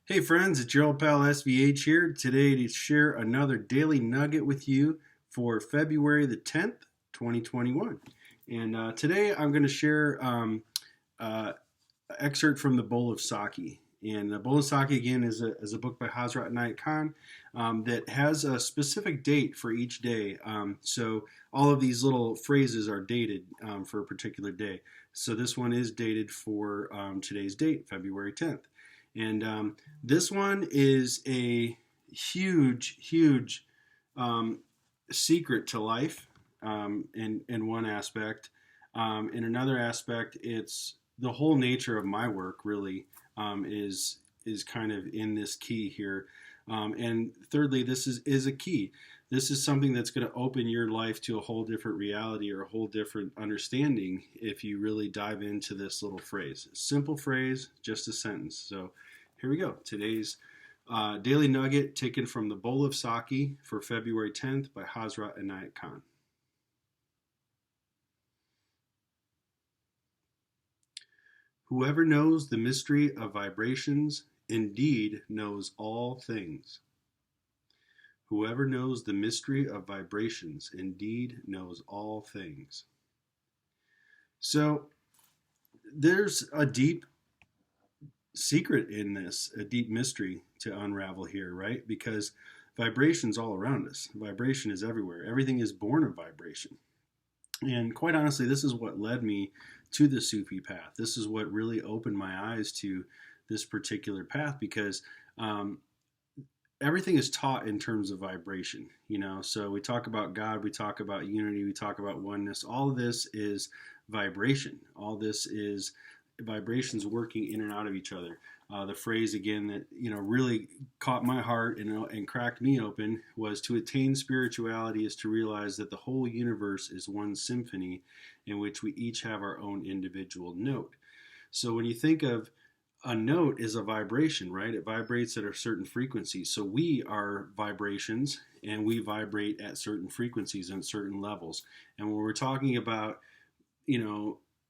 Hey friends, it's your old pal SVH here today to share another daily nugget with you for February the 10th, 2021. And today I'm going to share uh, an excerpt from the Bowl of Saki. And the Bowl of Saki, again, is a book by Hazrat Inayat Khan that has a specific date for each day. So all of these little phrases are dated for a particular day. So this one is dated for today's date, February 10th. And this one is a huge, huge um, secret to life in one aspect. In another aspect, it's the whole nature of my work really is kind of in this key here. And thirdly, this is a key. This is something that's going to open your life to a whole different reality or a whole different understanding if you really dive into this little phrase. Simple phrase, just a sentence. So here we go. Today's Daily Nugget taken from the Bowl of Saki for February 10th by Hazrat Inayat Khan. Whoever knows the mystery of vibrations indeed knows all things. Whoever knows the mystery of vibrations indeed knows all things. So there's a deep secret in this, a deep mystery to unravel here, right? Because vibration's all around us. Vibration is everywhere. Everything is born of vibration. And quite honestly, this is what led me to the Sufi path. This is what really opened my eyes to this particular path because everything is taught in terms of vibration, you know. So we talk about God, we talk about unity, we talk about oneness. All of this is vibration. All this is vibrations working in and out of each other. The phrase again that really caught my heart and cracked me open was to attain spirituality is to realize that the whole universe is one symphony in which we each have our own individual note. So when you think of a note is a vibration, right? It vibrates at a certain frequency. So we are vibrations and we vibrate at certain frequencies and certain levels. And when we're talking about,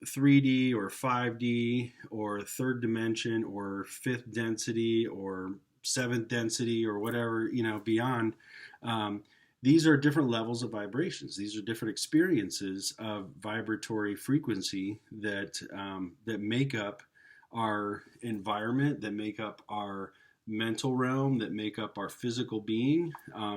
3D or 5D or third dimension or fifth density or seventh density or whatever, beyond, these are different levels of vibrations. These are different experiences of vibratory frequency that make up our environment, that make up our mental realm, that make up our physical being.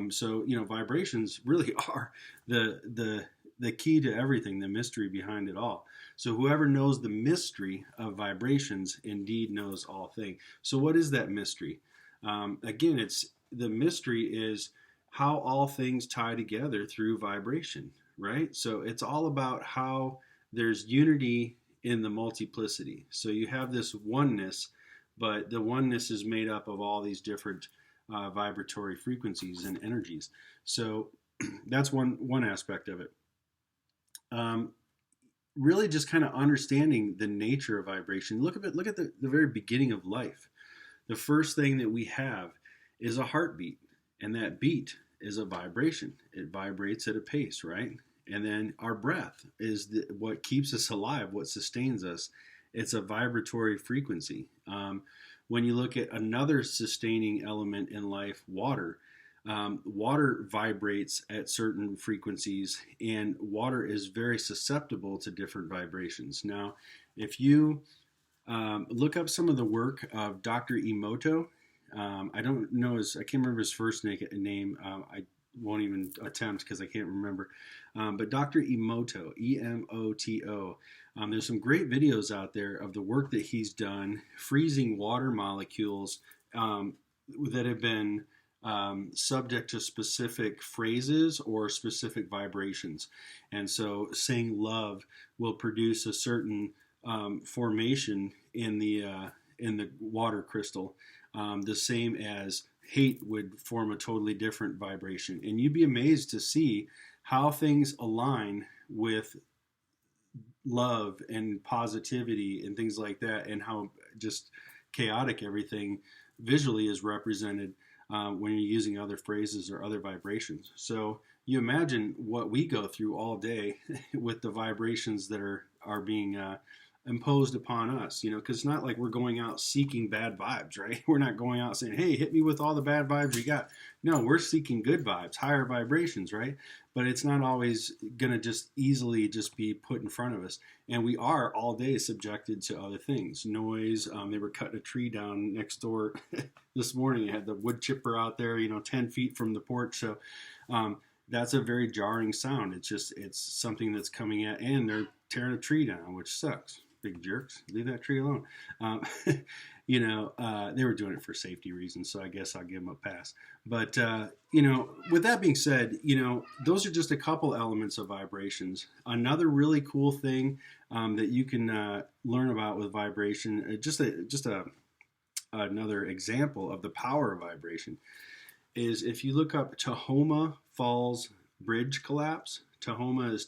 So vibrations really are the key to everything, the mystery behind it all. So whoever knows the mystery of vibrations indeed knows all things. So what is that mystery? Again, it's the mystery is how all things tie together through vibration, right? So it's all about how there's unity in the multiplicity. So you have this oneness, but the oneness is made up of all these different vibratory frequencies and energies. So that's one aspect of it. Really just kind of understanding the nature of vibration. Look at the very beginning of life. The first thing that we have is a heartbeat, and that beat is a vibration. It vibrates at a pace, right? And then our breath is what keeps us alive, what sustains us. It's a vibratory frequency. When you look at another sustaining element in life, water, water vibrates at certain frequencies, and water is very susceptible to different vibrations. Now, if you look up some of the work of Dr. Emoto, I don't know I can't remember his first name. I won't even attempt because I can't remember. But Dr. Emoto, Emoto, there's some great videos out there of the work that he's done freezing water molecules that have been subject to specific phrases or specific vibrations. And so saying love will produce a certain formation in the water crystal, the same as hate would form a totally different vibration. And you'd be amazed to see how things align with love and positivity and things like that, and how just chaotic everything visually is represented when you're using other phrases or other vibrations. So you imagine what we go through all day with the vibrations that are being imposed upon us, because it's not like we're going out seeking bad vibes, right? We're not going out saying, hey, hit me with all the bad vibes you got. No, we're seeking good vibes, higher vibrations, right? But it's not always going to just easily just be put in front of us. And we are all day subjected to other things. Noise. They were cutting a tree down next door this morning. It had the wood chipper out there, 10 feet from the porch. So that's a very jarring sound. It's something that's coming at, and they're tearing a tree down, which sucks. Big jerks. Leave that tree alone. They were doing it for safety reasons, so I guess I'll give them a pass. But, with that being said, those are just a couple elements of vibrations. Another really cool thing that you can learn about with vibration, another example of the power of vibration, is if you look up Tahoma Falls Bridge Collapse. Tahoma is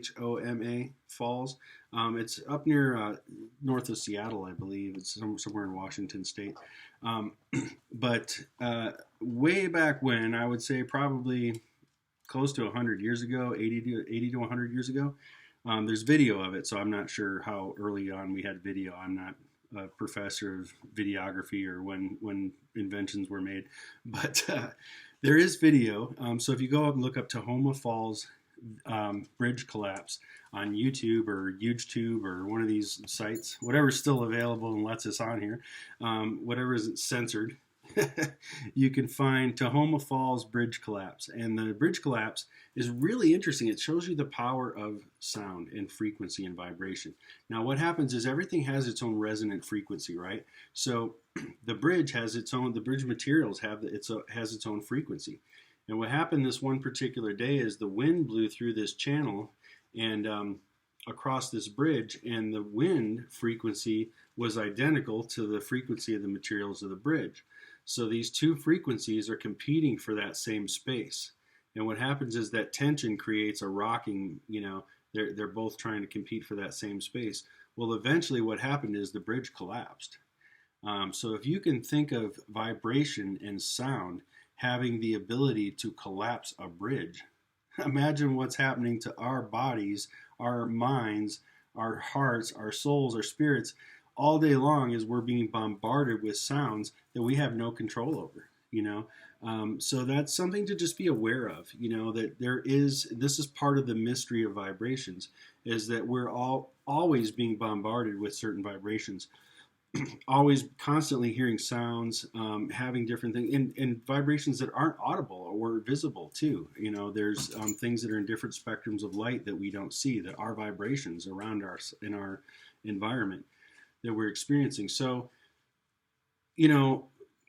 Tahoma Falls. It's up near north of Seattle, I believe. It's somewhere in Washington State. But way back when, I would say probably close to 100 years ago, 80 to 100 years ago, there's video of it, so I'm not sure how early on we had video. I'm not a professor of videography or when inventions were made, but there is video. So if you go up and look up Tahoma Falls Bridge Collapse on YouTube or YouTube or one of these sites, whatever's still available and lets us on here, whatever isn't censored, you can find Tahoma Falls Bridge Collapse. And the bridge collapse is really interesting. It shows you the power of sound and frequency and vibration. Now what happens is everything has its own resonant frequency, right? So the bridge has its own, the bridge materials has its own frequency. And what happened this one particular day is the wind blew through this channel and across this bridge, and the wind frequency was identical to the frequency of the materials of the bridge. So these two frequencies are competing for that same space. And what happens is that tension creates a rocking, they're both trying to compete for that same space. Well, eventually what happened is the bridge collapsed. So if you can think of vibration and sound having the ability to collapse a bridge, imagine what's happening to our bodies, our minds, our hearts, our souls, our spirits, all day long as we're being bombarded with sounds that we have no control over, So that's something to just be aware of, that this is part of the mystery of vibrations, is that we're all always being bombarded with certain vibrations, always constantly hearing sounds, having different things, and vibrations that aren't audible or visible too. There's things that are in different spectrums of light that we don't see, that are vibrations around us in our environment that we're experiencing. So,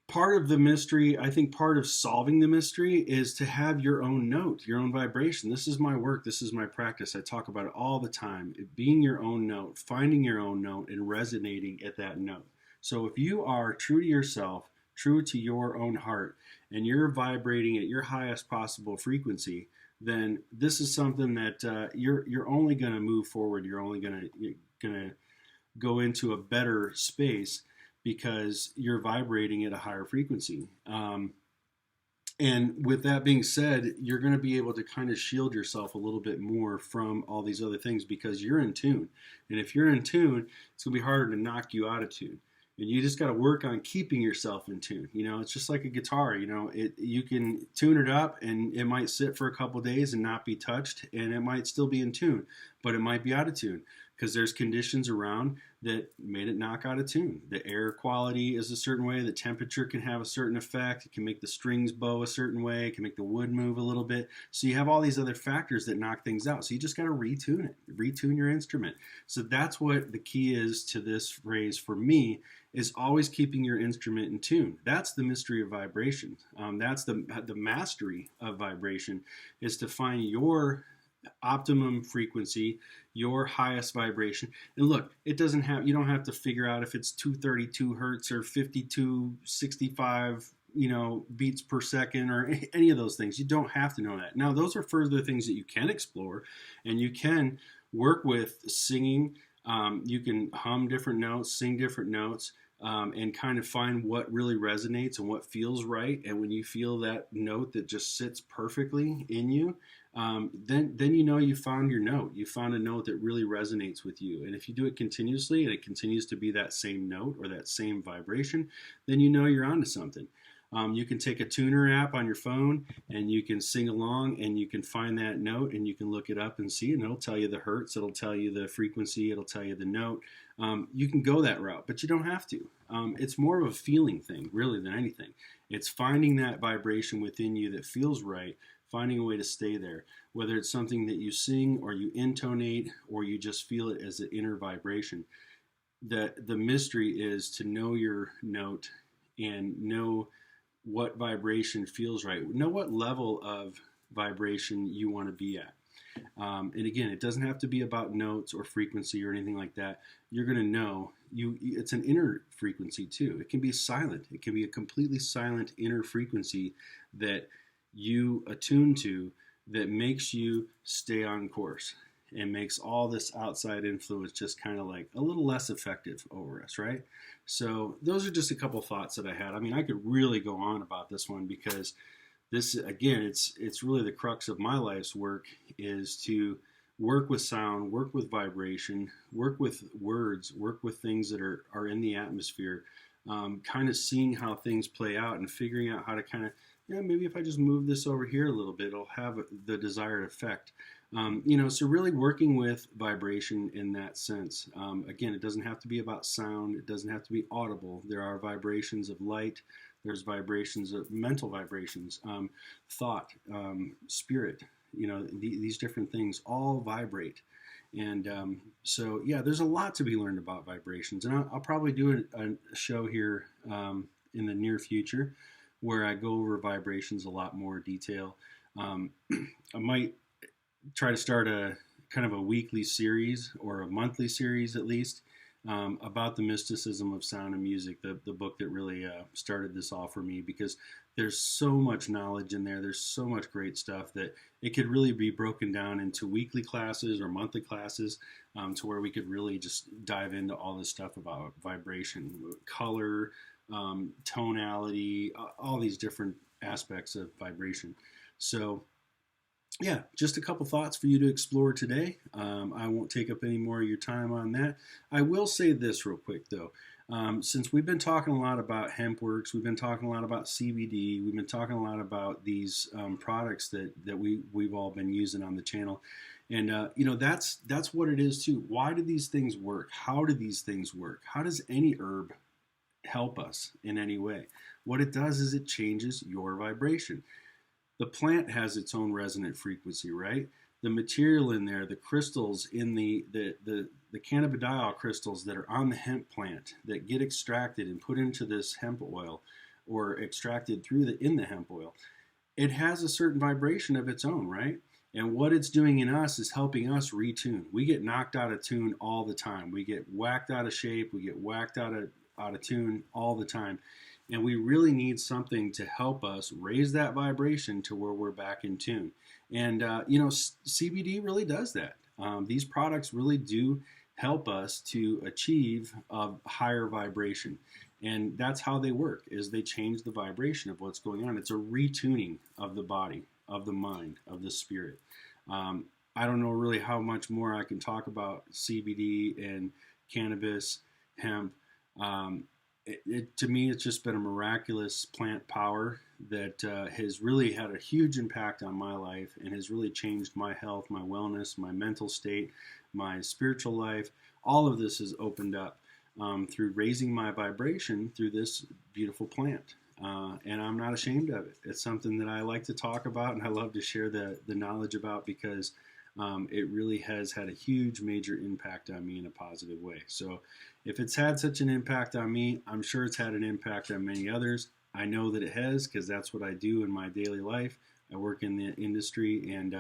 part of the mystery, I think part of solving the mystery is to have your own note, your own vibration. This is my work. This is my practice. I talk about it all the time. Being your own note, finding your own note, and resonating at that note. So if you are true to yourself, true to your own heart, and you're vibrating at your highest possible frequency, then this is something that you're only going to move forward. You're only going to go into a better space because you're vibrating at a higher frequency. And with that being said, you're going to be able to kind of shield yourself a little bit more from all these other things because you're in tune. And if you're in tune, it's going to be harder to knock you out of tune. And you just got to work on keeping yourself in tune. It's just like a guitar. You can tune it up and it might sit for a couple days and not be touched, and it might still be in tune, but it might be out of tune because there's conditions around that made it knock out of tune. The air quality is a certain way. The temperature can have a certain effect. It can make the strings bow a certain way. It can make the wood move a little bit. So you have all these other factors that knock things out. So you just got to retune it, retune your instrument. So that's what the key is to this phrase for me, is always keeping your instrument in tune. That's the mystery of vibration. That's the mastery of vibration, is to find your optimum frequency, your highest vibration. And look, you don't have to figure out if it's 232 hertz or 5265 beats per second or any of those things. You don't have to know that. Now, those are further things that you can explore, and you can work with singing. You can hum different notes, sing different notes, and kind of find what really resonates and what feels right. And when you feel that note that just sits perfectly in you, then you know you found your note. You found a note that really resonates with you. And if you do it continuously and it continues to be that same note or that same vibration, then you know you're onto something. You can take a tuner app on your phone and you can sing along and you can find that note and you can look it up and see, and it'll tell you the hertz, it'll tell you the frequency, it'll tell you the note. You can go that route, but you don't have to. It's more of a feeling thing, really, than anything. It's finding that vibration within you that feels right, finding a way to stay there, whether it's something that you sing or you intonate or you just feel it as an inner vibration. The mystery is to know your note and know what vibration feels right. Know what level of vibration you want to be at. And again, it doesn't have to be about notes or frequency or anything like that. You're going to know it's an inner frequency too. It can be silent. It can be a completely silent inner frequency that you attune to that makes you stay on course and makes all this outside influence just kind of like a little less effective over us, right? So those are just a couple thoughts that I had. I mean, I could really go on about this one because this, again, it's really the crux of my life's work, is to work with sound, work with vibration, work with words, work with things that are in the atmosphere, kind of seeing how things play out and figuring out how to kind of, maybe if I just move this over here a little bit, it'll have the desired effect. So really working with vibration in that sense. Again, it doesn't have to be about sound. It doesn't have to be audible. There are vibrations of light. There's vibrations of mental vibrations, thought, spirit. These different things all vibrate. And there's a lot to be learned about vibrations. And I'll probably do a show here in the near future where I go over vibrations a lot more detail. I might try to start a kind of a weekly series or a monthly series at least about the mysticism of sound and music, the book that really started this all for me, because there's so much knowledge in there. There's so much great stuff that it could really be broken down into weekly classes or monthly classes to where we could really just dive into all this stuff about vibration, color, tonality, all these different aspects of vibration. So just a couple thoughts for you to explore today. I won't take up any more of your time on that. I will say this real quick though. Since we've been talking a lot about HempWorks, we've been talking a lot about CBD, we've been talking a lot about these products that we've all been using on the channel. And that's what it is too. Why do these things work? How do these things work? How does any herb help us in any way? What it does is it changes your vibration. The plant has its own resonant frequency, right? The material in there, the crystals in the cannabidiol crystals that are on the hemp plant that get extracted and put into this hemp oil or extracted in the hemp oil, it has a certain vibration of its own, right? And what it's doing in us is helping us retune. We get knocked out of tune all the time. We get whacked out of shape. We get whacked out of tune all the time. And we really need something to help us raise that vibration to where we're back in tune. And, CBD really does that. These products really do help us to achieve a higher vibration. And that's how they work, is they change the vibration of what's going on. It's a retuning of the body, of the mind, of the spirit. I don't know really how much more I can talk about CBD and cannabis, hemp. To me, it's just been a miraculous plant power that has really had a huge impact on my life and has really changed my health, my wellness, my mental state, my spiritual life. All of this has opened up through raising my vibration through this beautiful plant. And I'm not ashamed of it. It's something that I like to talk about and I love to share the knowledge about, because it really has had a huge major impact on me in a positive way. So if it's had such an impact on me, I'm sure it's had an impact on many others. I know that it has, because that's what I do in my daily life. I work in the industry, and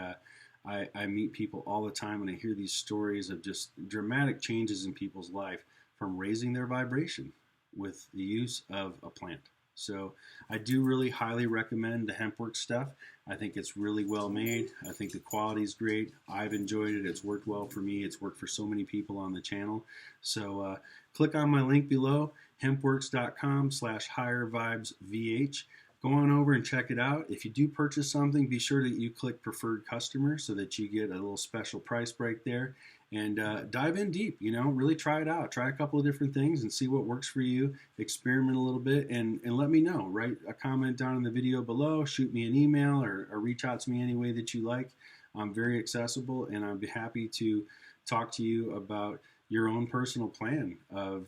I meet people all the time, and I hear these stories of just dramatic changes in people's life from raising their vibration with the use of a plant. So I do really highly recommend the HempWorks stuff. I think it's really well made. I think the quality is great. I've enjoyed it. It's worked well for me. It's worked for so many people on the channel. So click on my link below, hempworks.com/highervibesvh. go on over and check it out. If you do purchase something, be sure that you click preferred customer so that you get a little special price break there. And dive in deep, really try it out. Try a couple of different things and see what works for you. Experiment a little bit and let me know. Write a comment down in the video below, shoot me an email, or reach out to me any way that you like. I'm very accessible, and I'd be happy to talk to you about your own personal plan of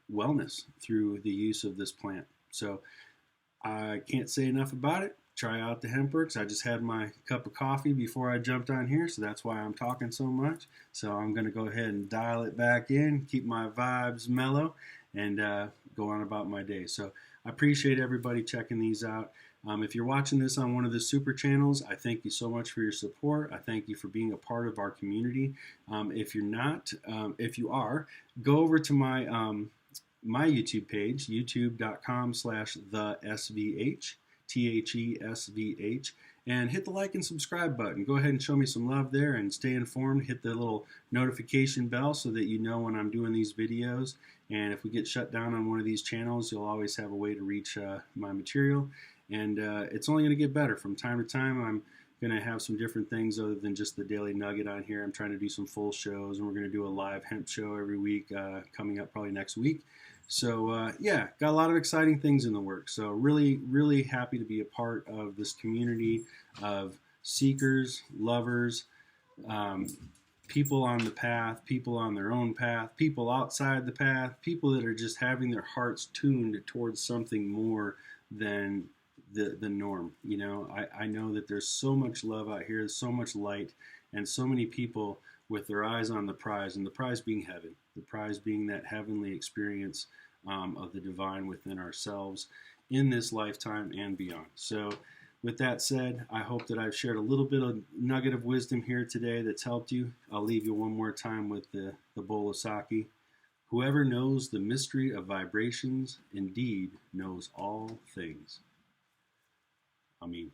wellness through the use of this plant. So I can't say enough about it. Try out the HempWorks. I just had my cup of coffee before I jumped on here, so that's why I'm talking so much. So I'm going to go ahead and dial it back in, keep my vibes mellow, and go on about my day. So I appreciate everybody checking these out. If you're watching this on one of the super channels, I thank you so much for your support. I thank you for being a part of our community. If you're not, if you are, go over to my YouTube page, youtube.com/thesvh, THESVH, and hit the like and subscribe button. Go ahead and show me some love there and stay informed. Hit the little notification bell so that you know when I'm doing these videos. And if we get shut down on one of these channels, you'll always have a way to reach my material. And it's only going to get better from time to time. I'm going to have some different things other than just the Daily Nugget on here. I'm trying to do some full shows, and we're going to do a live hemp show every week coming up probably next week. So yeah, got a lot of exciting things in the works. So really, really happy to be a part of this community of seekers, lovers, people on the path, people on their own path, people outside the path, people that are just having their hearts tuned towards something more than the norm. I know that there's so much love out here, so much light, and so many people with their eyes on the prize, and the prize being heaven, the prize being that heavenly experience of the divine within ourselves in this lifetime and beyond. So with that said, I hope that I've shared a little bit of nugget of wisdom here today that's helped you. I'll leave you one more time with the Bowl of Saki. Whoever knows the mystery of vibrations indeed knows all things. Amen.